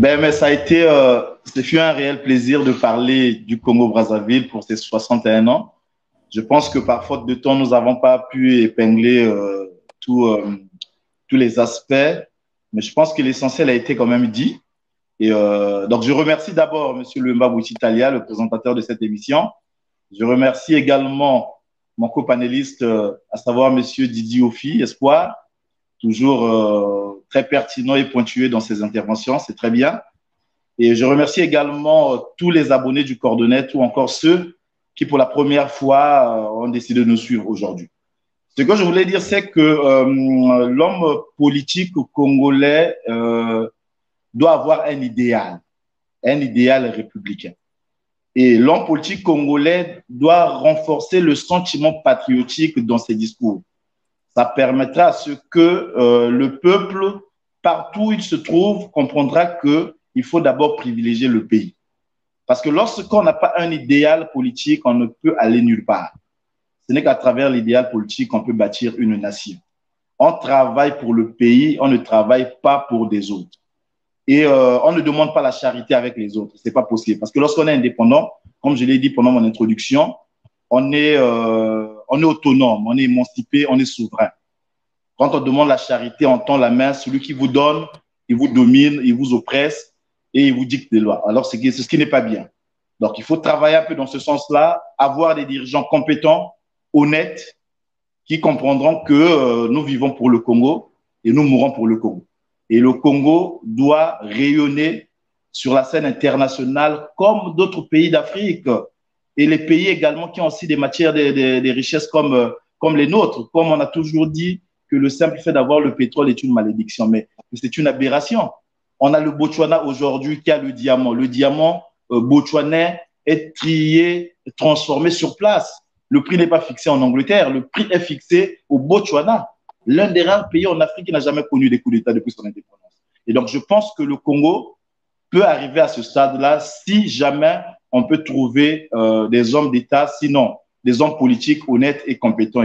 Mais ça a été, ce fut un réel plaisir de parler du Congo-Brazzaville pour ses 61 ans. Je pense que par faute de temps, nous n'avons pas pu épingler tout, tous les aspects, mais je pense que l'essentiel a été quand même dit. Et donc, je remercie d'abord M. Lemba Bouchitalia, le présentateur de cette émission. Je remercie également mon copanéliste, à savoir M. Didier Ofi, Espoir, toujours très pertinent et pointueux dans ses interventions, c'est très bien. Et je remercie également tous les abonnés du Coordonnet ou encore ceux qui, pour la première fois, ont décidé de nous suivre aujourd'hui. Ce que je voulais dire, c'est que l'homme politique congolais doit avoir un idéal républicain. Et l'homme politique congolais doit renforcer le sentiment patriotique dans ses discours. Ça permettra à ce que le peuple, partout où il se trouve, comprendra qu'il faut d'abord privilégier le pays. Parce que lorsqu'on n'a pas un idéal politique, on ne peut aller nulle part. Ce n'est qu'à travers l'idéal politique qu'on peut bâtir une nation. On travaille pour le pays, on ne travaille pas pour des autres. Et on ne demande pas la charité avec les autres. Ce n'est pas possible. Parce que lorsqu'on est indépendant, comme je l'ai dit pendant mon introduction, on est autonome, on est émancipé, on est souverain. Quand on demande la charité, on tend la main, celui qui vous donne, il vous domine, il vous oppresse et il vous dicte des lois. Alors, c'est ce qui n'est pas bien. Donc, il faut travailler un peu dans ce sens-là, avoir des dirigeants compétents, honnêtes, qui comprendront que nous vivons pour le Congo et nous mourrons pour le Congo. Et le Congo doit rayonner sur la scène internationale comme d'autres pays d'Afrique et les pays également qui ont aussi des matières, des richesses comme les nôtres. Comme on a toujours dit que le simple fait d'avoir le pétrole est une malédiction, mais c'est une aberration. On a le Botswana aujourd'hui qui a le diamant. Le diamant botswanais est trié, transformé sur place. Le prix n'est pas fixé en Angleterre, le prix est fixé au Botswana, l'un des rares pays en Afrique qui n'a jamais connu des coups d'État depuis son indépendance. Et donc, je pense que le Congo peut arriver à ce stade-là si jamais on peut trouver des hommes d'État, sinon des hommes politiques honnêtes et compétents.